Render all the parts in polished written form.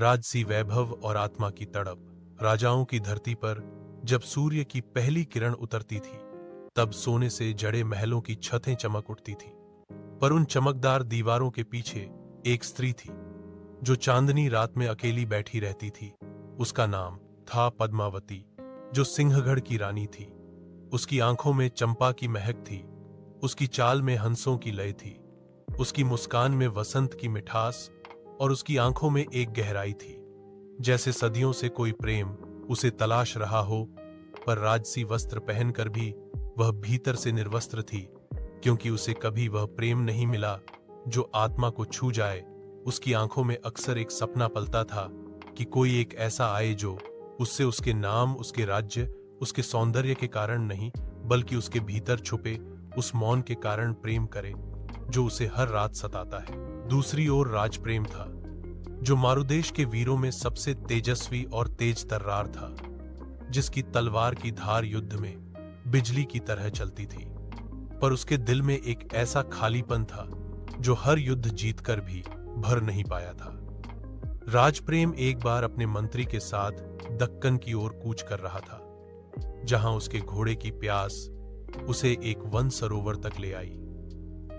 राजसी वैभव और आत्मा की तड़प। राजाओं की धरती पर जब सूर्य की पहली किरण उतरती थी, तब सोने से जड़े महलों की छतें चमक उठती थीं। पर उन चमकदार दीवारों के पीछे एक स्त्री थी, जो चांदनी रात में अकेली बैठी रहती थी। उसका नाम था पद्मावती, जो सिंहगढ़ की रानी थी। उसकी आंखों में चंपा की महक थी, उसकी चाल में हंसों की लय थी, उसकी मुस्कान में वसंत की मिठास और उसकी आंखों में एक गहराई थी, जैसे सदियों से कोई प्रेम उसे तलाश रहा हो। पर राजसी वस्त्र पहनकर भी वह भीतर से निर्वस्त्र थी, क्योंकि उसे कभी वह प्रेम नहीं मिला जो आत्मा को छू जाए। उसकी आंखों में अक्सर एक सपना पलता था कि कोई एक ऐसा आए जो उससे उसके नाम, उसके राज्य, उसके सौंदर्य के कारण नहीं, बल्कि उसके भीतर छुपे उस मौन के कारण प्रेम करे जो उसे हर रात सताता है। दूसरी ओर राजप्रेम था, जो मारुदेश के वीरों में सबसे तेजस्वी और तेज तर्रार था, जिसकी तलवार की धार युद्ध में बिजली की तरह चलती थी। पर उसके दिल में एक ऐसा खालीपन था जो हर युद्ध जीतकर भी भर नहीं पाया था। राजप्रेम एक बार अपने मंत्री के साथ दक्कन की ओर कूच कर रहा था, जहां उसके घोड़े की प्यास उसे एक वन सरोवर तक ले आई,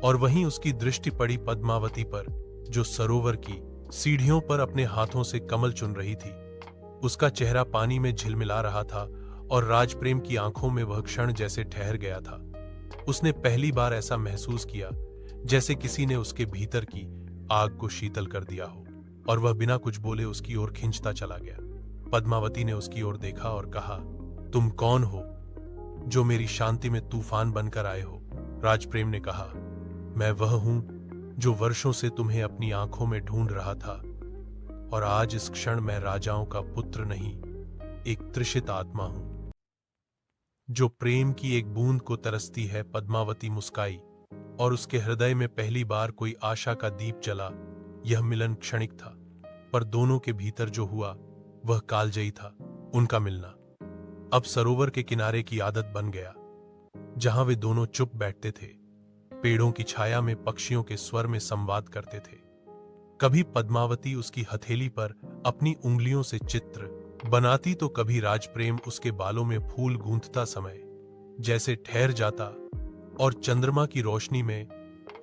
और वहीं उसकी दृष्टि पड़ी पद्मावती पर, जो सरोवर की सीढ़ियों पर अपने हाथों से कमल चुन रही थी। उसका चेहरा पानी में झिलमिला रहा था और राजप्रेम की आंखों में वह क्षण जैसे ठहर गया था। उसने पहली बार ऐसा महसूस किया जैसे किसी ने उसके भीतर की आग को शीतल कर दिया हो, और वह बिना कुछ बोले उसकी ओर खिंचता चला गया। पद्मावती ने उसकी ओर देखा और कहा, तुम कौन हो जो मेरी शांति में तूफान बनकर आए हो? राजप्रेम ने कहा, मैं वह हूं जो वर्षों से तुम्हें अपनी आंखों में ढूंढ रहा था, और आज इस क्षण मैं राजाओं का पुत्र नहीं, एक तृषित आत्मा हूं जो प्रेम की एक बूंद को तरसती है। पद्मावती मुस्काई और उसके हृदय में पहली बार कोई आशा का दीप जला। यह मिलन क्षणिक था, पर दोनों के भीतर जो हुआ वह कालजयी था। उनका मिलना अब सरोवर के किनारे की आदत बन गया, जहां वे दोनों चुप बैठते थे, पेड़ों की छाया में पक्षियों के स्वर में संवाद करते थे। कभी पद्मावती उसकी हथेली पर अपनी उंगलियों से चित्र बनाती, तो कभी राजप्रेम उसके बालों में फूल गूंथता समय जैसे ठहर जाता, और चंद्रमा की रोशनी में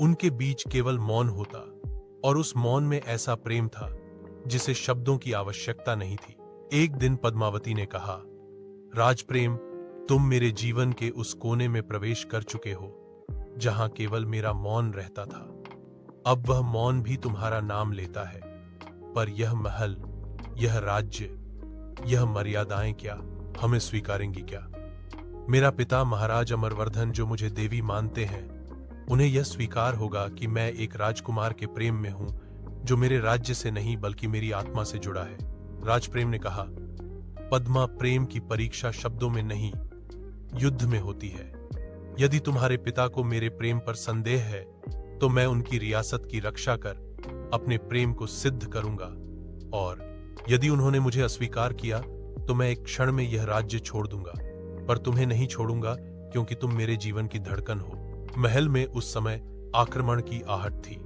उनके बीच केवल मौन होता, और उस मौन में ऐसा प्रेम था जिसे शब्दों की आवश्यकता नहीं थी। एक दिन पद्मावती ने कहा, राजप्रेम, तुम मेरे जीवन के उस कोने में प्रवेश कर चुके हो जहां केवल मेरा मौन रहता था। अब वह मौन भी तुम्हारा नाम लेता है, पर यह महल, यह राज्य, यह मर्यादाएं क्या हमें स्वीकारेंगी क्या? मेरा पिता महाराज अमरवर्धन, जो मुझे देवी मानते हैं, उन्हें यह स्वीकार होगा कि मैं एक राजकुमार के प्रेम में हूं, जो मेरे राज्य से नहीं बल्कि मेरी आत्मा से जुड़ा है। राजप्रेम ने कहा, पद्मा, प्रेम की परीक्षा शब्दों में नहीं, युद्ध में होती है। यदि तुम्हारे पिता को मेरे प्रेम पर संदेह है, तो मैं उनकी रियासत की रक्षा कर अपने प्रेम को सिद्ध करूंगा, और यदि उन्होंने मुझे अस्वीकार किया तो मैं एक क्षण में यह राज्य छोड़ दूंगा, पर तुम्हें नहीं छोड़ूंगा, क्योंकि तुम मेरे जीवन की धड़कन हो। महल में उस समय आक्रमण की आहट थी।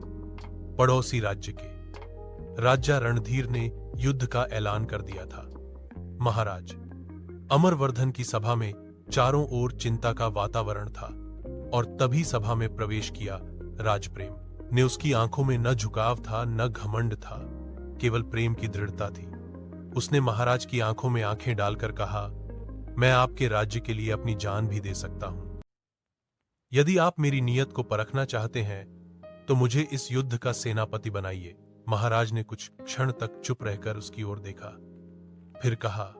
पड़ोसी राज्य के राजा रणधीर ने युद्ध का ऐलान कर दिया था। महाराज अमरवर्धन की सभा में चारों ओर चिंता का वातावरण था, और तभी सभा में प्रवेश किया राजप्रेम ने। उसकी आंखों में न झुकाव था, न घमंड था, केवल प्रेम की दृढ़ता थी। उसने महाराज की आंखों में आंखें डालकर कहा, मैं आपके राज्य के लिए अपनी जान भी दे सकता हूं। यदि आप मेरी नीयत को परखना चाहते हैं, तो मुझे इस युद्ध का सेनापति बनाइए। महाराज ने कुछ क्षण तक चुप रहकर उसकी ओर देखा, फिर कहा,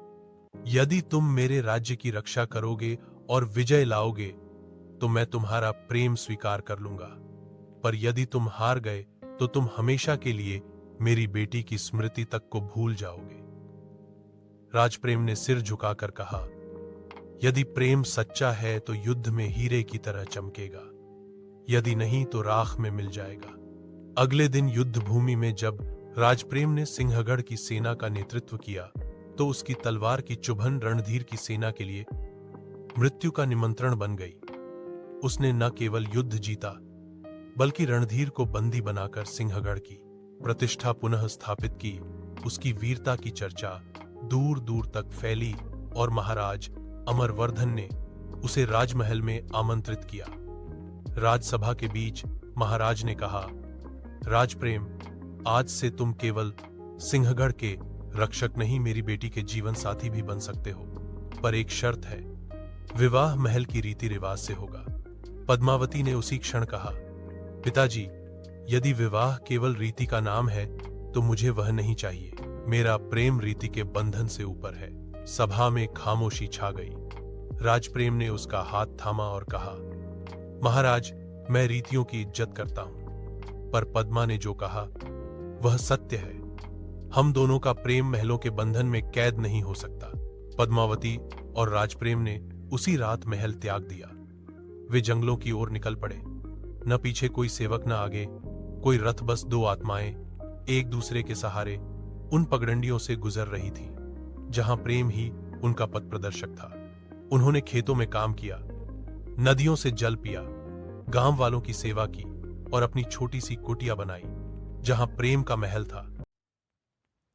यदि तुम मेरे राज्य की रक्षा करोगे और विजय लाओगे, तो मैं तुम्हारा प्रेम स्वीकार कर लूंगा, पर यदि तुम हार गए तो तुम हमेशा के लिए मेरी बेटी की स्मृति तक को भूल जाओगे। राजप्रेम ने सिर झुकाकर कहा, यदि प्रेम सच्चा है तो युद्ध में हीरे की तरह चमकेगा, यदि नहीं तो राख में मिल जाएगा। अगले दिन युद्ध भूमि में जब राजप्रेम ने सिंहगढ़ की सेना का नेतृत्व किया, तो उसकी तलवार की चुभन रणधीर की सेना के लिए मृत्यु का निमंत्रण बन गई। उसने न केवल युद्ध जीता, बल्कि रणधीर को बंदी बनाकर सिंहगढ़ की प्रतिष्ठा पुनः स्थापित की, उसकी वीरता की चर्चा दूर दूर तक फैली और महाराज अमरवर्धन ने उसे राजमहल में आमंत्रित किया। राजसभा के बीच महाराज ने कहा, राजप्रेम, आज से तुम केवल सिंहगढ़ के रक्षक नहीं, मेरी बेटी के जीवन साथी भी बन सकते हो, पर एक शर्त है, विवाह महल की रीति रिवाज से होगा। पद्मावती ने उसी क्षण कहा, पिताजी, यदि विवाह केवल रीति का नाम है तो मुझे वह नहीं चाहिए। मेरा प्रेम रीति के बंधन से ऊपर है। सभा में खामोशी छा गई। राजप्रेम ने उसका हाथ थामा और कहा, महाराज, मैं रीतियों की इज्जत करता हूं, पर पद्मा ने जो कहा वह सत्य है। हम दोनों का प्रेम महलों के बंधन में कैद नहीं हो सकता। पद्मावती और राजप्रेम ने उसी रात महल त्याग दिया। वे जंगलों की ओर निकल पड़े। न पीछे कोई सेवक, न आगे कोई रथ, बस दो आत्माएं एक दूसरे के सहारे उन पगडंडियों से गुजर रही थी जहां प्रेम ही उनका पथ प्रदर्शक था। उन्होंने खेतों में काम किया, नदियों से जल पिया, गांव वालों की सेवा की और अपनी छोटी सी कुटिया बनाई जहां प्रेम का महल था।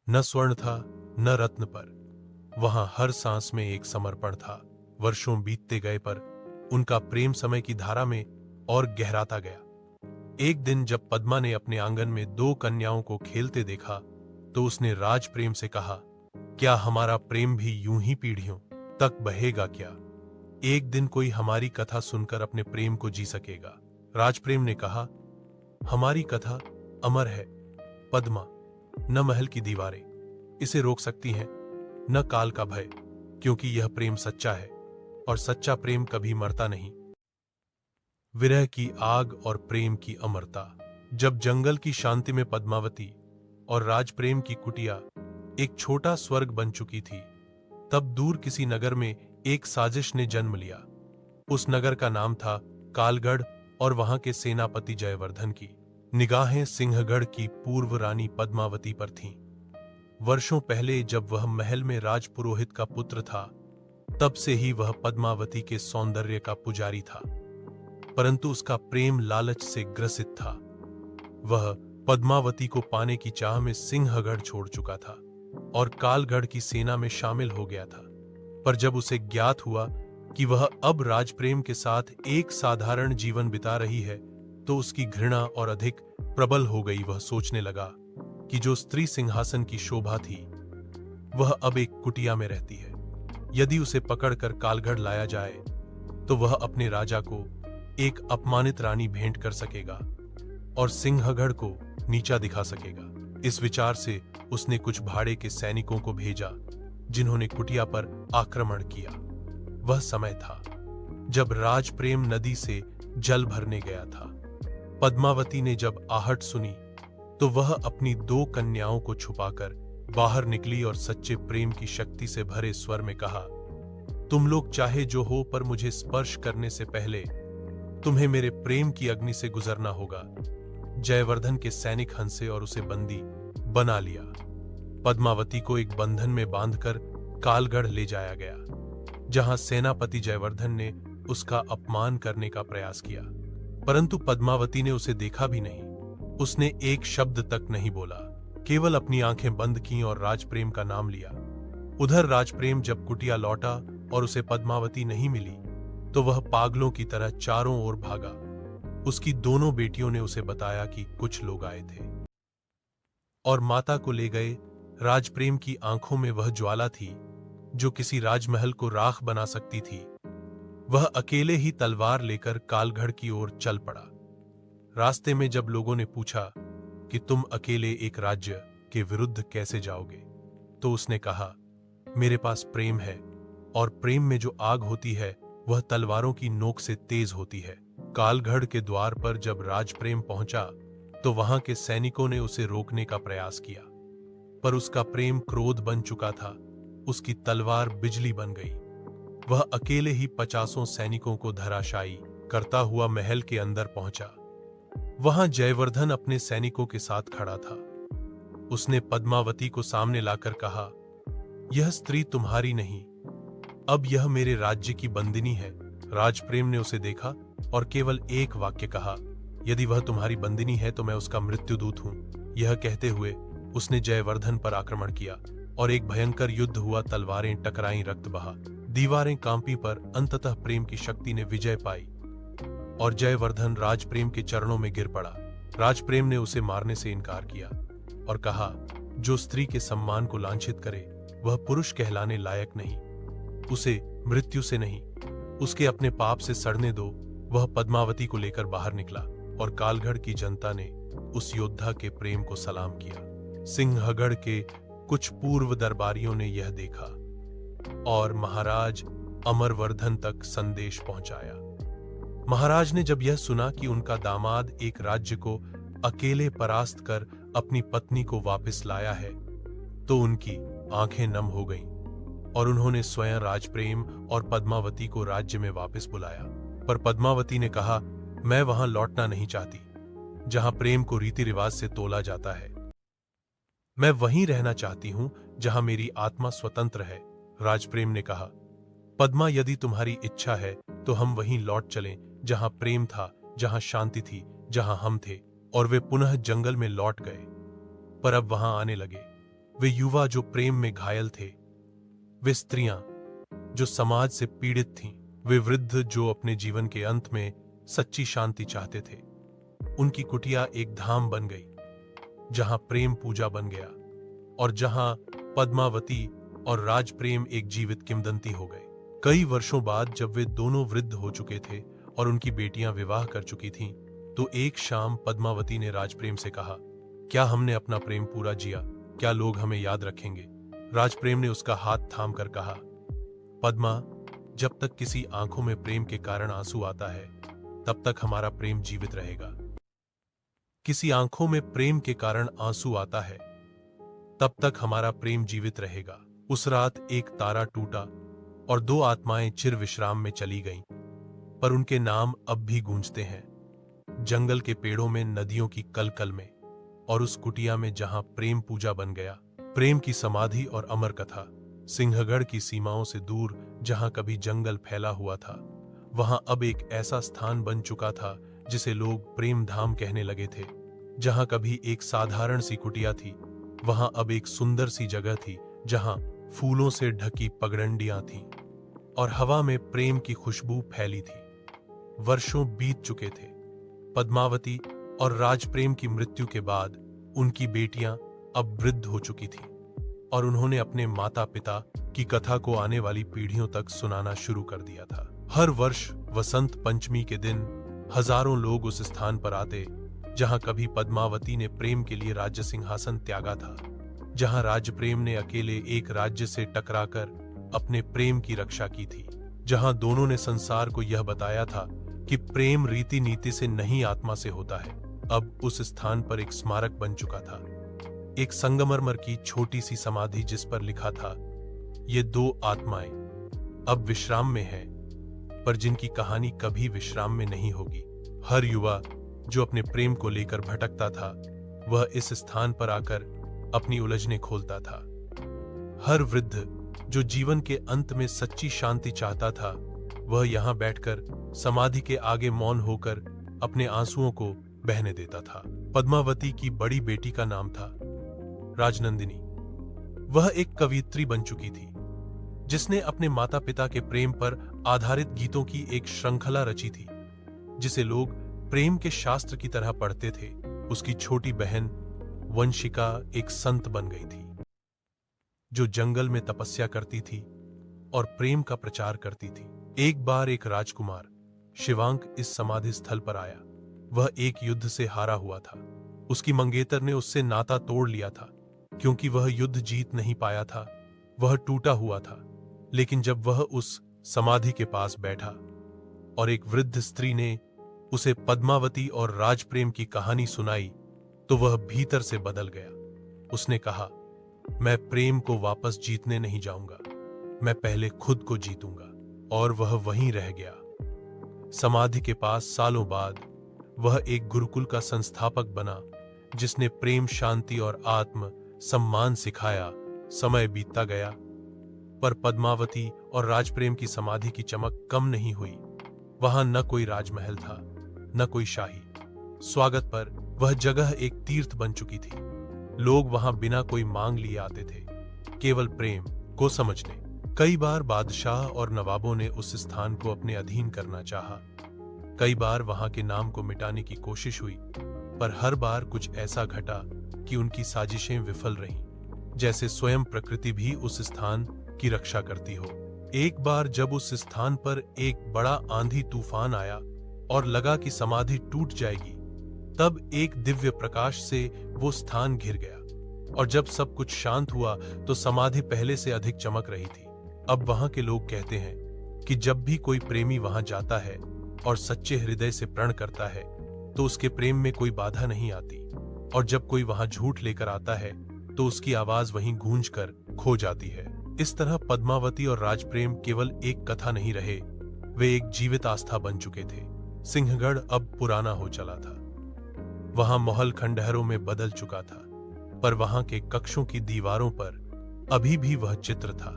न स्वर्ण था, न रत्न, पर वहां हर सांस में एक समर्पण था। वर्षों बीतते गए पर उनका प्रेम समय की धारा में और गहराता गया। एक दिन जब पद्मा ने अपने आंगन में दो कन्याओं को खेलते देखा तो उसने राजप्रेम से कहा, क्या हमारा प्रेम भी यूं ही पीढ़ियों तक बहेगा क्या? एक दिन कोई हमारी कथा सुनकर अपने प्रेम को जी सकेगा। राजप्रेम ने कहा, हमारी कथा अमर है पद्मा, न महल की दीवारें इसे रोक सकती हैं, न काल का भय, क्योंकि यह प्रेम सच्चा है और सच्चा प्रेम कभी मरता नहीं। विरह की आग और प्रेम की अमरता। जब जंगल की शांति में पद्मावती और राजप्रेम की कुटिया एक छोटा स्वर्ग बन चुकी थी, तब दूर किसी नगर में एक साजिश ने जन्म लिया। उस नगर का नाम था कालगढ़ और वहां के सेनापति जयवर्धन की निगाहें सिंहगढ़ की पूर्व रानी पद्मावती पर थीं। वर्षों पहले जब वह महल में राजपुरोहित का पुत्र था, तब से ही वह पद्मावती के सौंदर्य का पुजारी था, परंतु उसका प्रेम लालच से ग्रसित था। वह पद्मावती को पाने की चाह में सिंहगढ़ छोड़ चुका था और कालगढ़ की सेना में शामिल हो गया था। पर जब उसे ज्ञात हुआ कि वह अब राजप्रेम के साथ एक साधारण जीवन बिता रही है, तो उसकी घृणा और अधिक प्रबल हो गई। वह सोचने लगा कि जो स्त्री सिंहासन की शोभा थी, वह अब एक कुटिया में रहती है। यदि उसे पकड़कर कालगढ़ लाया जाए तो वह अपने राजा को एक अपमानित रानी भेंट कर सकेगा और सिंहगढ़ को नीचा दिखा सकेगा। इस विचार से उसने कुछ भाड़े के सैनिकों को भेजा, जिन्होंने कुटिया पर आक्रमण किया। वह समय था जब राजप्रेम नदी से जल भरने गया था। पद्मावती ने जब आहट सुनी तो वह अपनी दो कन्याओं को छुपाकर बाहर निकली और सच्चे प्रेम की शक्ति से भरे स्वर में कहा, तुम लोग चाहे जो हो, पर मुझे स्पर्श करने से पहले तुम्हें मेरे प्रेम की अग्नि से गुजरना होगा। जयवर्धन के सैनिक हंसे और उसे बंदी बना लिया। पद्मावती को एक बंधन में बांधकर कालगढ़ ले जाया गया, जहां सेनापति जयवर्धन ने उसका अपमान करने का प्रयास किया, परंतु पद्मावती ने उसे देखा भी नहीं। उसने एक शब्द तक नहीं बोला, केवल अपनी आंखें बंद की और राजप्रेम का नाम लिया। उधर राजप्रेम जब कुटिया लौटा और उसे पद्मावती नहीं मिली, तो वह पागलों की तरह चारों ओर भागा। उसकी दोनों बेटियों ने उसे बताया कि कुछ लोग आए थे और माता को ले गए। राजप्रेम की आंखों में वह ज्वाला थी जो किसी राजमहल को राख बना सकती थी। वह अकेले ही तलवार लेकर कालगढ़ की ओर चल पड़ा। रास्ते में जब लोगों ने पूछा कि तुम अकेले एक राज्य के विरुद्ध कैसे जाओगे, तो उसने कहा, मेरे पास प्रेम है और प्रेम में जो आग होती है वह तलवारों की नोक से तेज होती है। कालगढ़ के द्वार पर जब राजप्रेम पहुंचा तो वहां के सैनिकों ने उसे रोकने का प्रयास किया, पर उसका प्रेम क्रोध बन चुका था। उसकी तलवार बिजली बन गई। वह अकेले ही 50 सैनिकों को धराशायी करता हुआ महल के अंदर पहुंचा। वहां जयवर्धन अपने सैनिकों के साथ खड़ा था। उसने पद्मावती को सामने लाकर कहा, यह स्त्री तुम्हारी नहीं, अब यह मेरे राज्य की बंदिनी है। राजप्रेम ने उसे देखा और केवल एक वाक्य कहा, यदि वह तुम्हारी बंदिनी है तो मैं उसका मृत्युदूत हूं। यह कहते हुए उसने जयवर्धन पर आक्रमण किया और एक भयंकर युद्ध हुआ। तलवारें टकराईं, रक्त बहा, दीवारें कांपी, पर अंततः प्रेम की शक्ति ने विजय पाई और जयवर्धन राजप्रेम के चरणों में गिर पड़ा। राजप्रेम ने उसे मारने से इनकार किया और कहा, जो स्त्री के सम्मान को लांछित करे वह पुरुष कहलाने लायक नहीं। उसे मृत्यु से नहीं, उसके अपने पाप से सड़ने दो। वह पद्मावती को लेकर बाहर निकला और कालगढ़ की जनता ने उस योद्धा के प्रेम को सलाम किया। सिंहगढ़ के कुछ पूर्व दरबारियों ने यह देखा और महाराज अमरवर्धन तक संदेश पहुंचाया। महाराज ने जब यह सुना कि उनका दामाद एक राज्य को अकेले परास्त कर अपनी पत्नी को वापस लाया है, तो उनकी आंखें नम हो गईं और उन्होंने स्वयं राजप्रेम और पद्मावती को राज्य में वापस बुलाया। पर पद्मावती ने कहा, मैं वहां लौटना नहीं चाहती जहां प्रेम को रीति रिवाज से तोला जाता है। मैं वहीं रहना चाहती हूं जहां मेरी आत्मा स्वतंत्र है। राजप्रेम ने कहा, पद्मा, यदि तुम्हारी इच्छा है तो हम वहीं लौट चलें जहां प्रेम था, जहां शांति थी, जहां हम थे। और वे पुनः जंगल में लौट गए। पर अब वहां आने लगे वे युवा जो प्रेम में घायल थे, वे स्त्रियां जो समाज से पीड़ित थीं, वे वृद्ध जो अपने जीवन के अंत में सच्ची शांति चाहते थे। उनकी कुटिया एक धाम बन गई जहां प्रेम पूजा बन गया और जहां पद्मावती और राजप्रेम एक जीवित किंवदंती हो गए। कई वर्षों बाद जब वे दोनों वृद्ध हो चुके थे और उनकी बेटियां विवाह कर चुकी थीं, तो एक शाम पद्मावती ने राजप्रेम से कहा, क्या हमने अपना प्रेम पूरा जिया? क्या लोग हमें याद रखेंगे? राजप्रेम ने उसका हाथ थाम कर कहा, पद्मा, जब तक किसी आंखों में प्रेम के कारण आंसू आता है, तब तक हमारा प्रेम जीवित रहेगा। किसी आंखों में प्रेम के कारण आंसू आता है, तब तक हमारा प्रेम जीवित रहेगा। उस रात एक तारा टूटा और दो आत्माएं चिर विश्राम में चली गईं, पर उनके नाम अब भी गूंजते हैं जंगल के पेड़ों में, नदियों की कलकल में, और उस कुटिया में जहां प्रेम पूजा बन गया। प्रेम की समाधि और अमर कथा। सिंहगढ़ की सीमाओं से दूर जहां कभी जंगल फैला हुआ था, वहां अब एक ऐसा स्थान बन चुका था जिसे लोग प्रेम धाम कहने लगे थे। जहां कभी एक साधारण सी कुटिया थी, वहां अब एक सुंदर सी जगह थी जहां फूलों से ढकी पगडंडियां थीं और हवा में प्रेम की खुशबू फैली थी। वर्षों बीत चुके थे। पद्मावती और राजप्रेम की मृत्यु के बाद उनकी बेटियां अब वृद्ध हो चुकी थीं और उन्होंने अपने माता पिता की कथा को आने वाली पीढ़ियों तक सुनाना शुरू कर दिया था। हर वर्ष वसंत पंचमी के दिन हजारों लोग उस स्थान पर आते जहां कभी पद्मावती ने प्रेम के लिए राज्य सिंहासन त्यागा था, जहां राजप्रेम ने अकेले एक राज्य से टकराकर अपने प्रेम की रक्षा की थी, जहां दोनों ने संसार को यह बताया था कि प्रेम रीति नीति से नहीं, आत्मा से होता है। अब उस स्थान पर एक स्मारक बन चुका था, एक संगमरमर की छोटी सी समाधि जिस पर लिखा था, ये दो आत्माएं अब विश्राम में हैं, पर जिनकी कहानी कभी विश्राम में नहीं होगी। हर युवा जो अपने प्रेम को लेकर भटकता था, वह इस स्थान पर आकर अपनी उलझने खोलता था। हर वृद्ध जो जीवन के अंत में सच्ची शांति चाहता था, वह यहां बैठकर समाधि के आगे मौन होकर अपने आंसुओं को बहने देता था। पद्मावती की बड़ी बेटी का नाम था राजनंदिनी। वह एक कवियत्री बन चुकी थी जिसने अपने माता पिता के प्रेम पर आधारित गीतों की एक श्रृंखला रची थी, जिसे लोग प्रेम के शास्त्र की तरह पढ़ते थे। उसकी छोटी बहन वंशिका एक संत बन गई थी, जो जंगल में तपस्या करती थी और प्रेम का प्रचार करती थी। एक बार एक राजकुमार शिवांक इस समाधि स्थल पर आया। वह एक युद्ध से हारा हुआ था। उसकी मंगेतर ने उससे नाता तोड़ लिया था क्योंकि वह युद्ध जीत नहीं पाया था। वह टूटा हुआ था। लेकिन जब वह उस समाधि के पास बैठा और एक वृद्ध स्त्री ने उसे पद्मावती और राजप्रेम की कहानी सुनाई, तो वह भीतर से बदल गया। उसने कहा, मैं प्रेम को वापस जीतने नहीं जाऊंगा, मैं पहले खुद को जीतूंगा। और वह वहीं रह गया। समाधि के पास सालों बाद वह एक गुरुकुल का संस्थापक बना, जिसने प्रेम, शांति और आत्म सम्मान सिखाया। समय बीतता गया, पर पद्मावती और राजप्रेम की समाधि की चमक कम नहीं हुई। वहां न कोई राजमहल था, न कोई शाही स्वागत, पर वह जगह एक तीर्थ बन चुकी थी। लोग वहां बिना कोई मांग लिए आते थे, केवल प्रेम को समझने। कई बार बादशाह और नवाबों ने उस स्थान को अपने अधीन करना चाहा। कई बार वहां के नाम को मिटाने की कोशिश हुई, पर हर बार कुछ ऐसा घटा कि उनकी साजिशें विफल रहीं, जैसे स्वयं प्रकृति भी उस स्थान की रक्षा करती हो। एक बार जब उस स्थान पर एक बड़ा आंधी तूफान आया और लगा कि समाधि टूट जाएगी, तब एक दिव्य प्रकाश से वो स्थान घिर गया, और जब सब कुछ शांत हुआ तो समाधि पहले से अधिक चमक रही थी। अब वहां के लोग कहते हैं कि जब भी कोई प्रेमी वहां जाता है और सच्चे हृदय से प्रण करता है तो उसके प्रेम में कोई बाधा नहीं आती, और जब कोई वहां झूठ लेकर आता है तो उसकी आवाज वहीं गूंज कर खो जाती है। इस तरह पद्मावती और राजप्रेम केवल एक कथा नहीं रहे, वे एक जीवित आस्था बन चुके थे। सिंहगढ़ अब पुराना हो चला था, वहां महल खंडहरों में बदल चुका था, पर वहां के कक्षों की दीवारों पर अभी भी वह चित्र था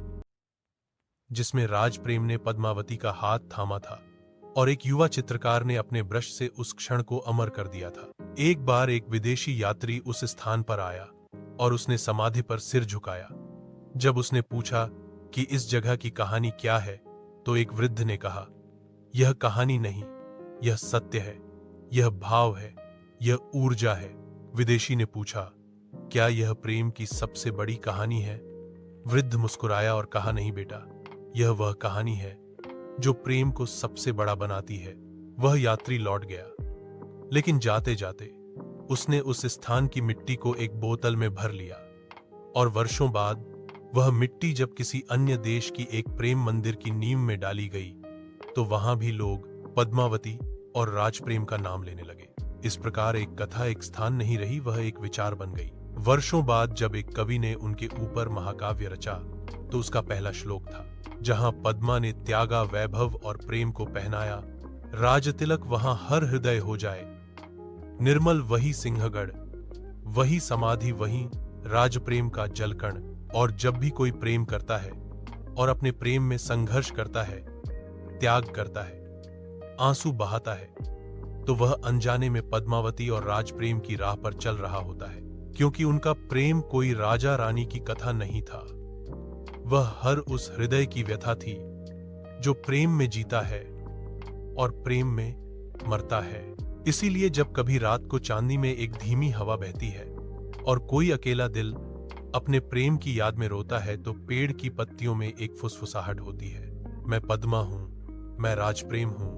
जिसमें राजप्रेम ने पद्मावती का हाथ थामा था, और एक युवा चित्रकार ने अपने ब्रश से उस क्षण को अमर कर दिया था। एक बार एक विदेशी यात्री उस स्थान पर आया और उसने समाधि पर सिर झुकाया। जब उसने पूछा कि इस जगह की कहानी क्या है, तो एक वृद्ध ने कहा, यह कहानी नहीं, यह सत्य है, यह भाव है, यह ऊर्जा है। विदेशी ने पूछा, क्या यह प्रेम की सबसे बड़ी कहानी है? वृद्ध मुस्कुराया और कहा, नहीं बेटा, यह वह कहानी है जो प्रेम को सबसे बड़ा बनाती है। वह यात्री लौट गया, लेकिन जाते जाते उसने उस स्थान की मिट्टी को एक बोतल में भर लिया, और वर्षों बाद वह मिट्टी जब किसी अन्य देश की एक प्रेम मंदिर की नींव में डाली गई, तो वहां भी लोग पद्मावती और राजप्रेम का नाम लेने लगे। इस प्रकार एक कथा एक स्थान नहीं रही, वह एक विचार बन गई। वर्षों बाद जब एक कवि ने उनके ऊपर महाकाव्य रचा, तो उसका पहला श्लोक था, जहां पद्मा ने त्यागा वैभव और प्रेम को पहनाया, राजतिलक वहां हर हृदय हो जाए, निर्मल वही सिंहगढ़, वही समाधि, वही राजप्रेम का जलकण। और जब भी कोई प्रेम करता है और अपने प्रेम में संघर्ष करता है, त्याग करता है, आंसू बहाता है, तो वह अनजाने में पद्मावती और राजप्रेम की राह पर चल रहा होता है, क्योंकि उनका प्रेम कोई राजा रानी की कथा नहीं था। वह हर उस हृदय की व्यथा थी जो प्रेम में जीता है और प्रेम में मरता है। इसीलिए जब कभी रात को चांदनी में एक धीमी हवा बहती है और कोई अकेला दिल अपने प्रेम की याद में रोता है, तो पेड़ की पत्तियों में एक फुसफुसाहट होती है, मैं पद्मा हूं, मैं राजप्रेम हूं,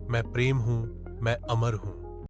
मैं प्रेम हूं, मैं अमर हूं।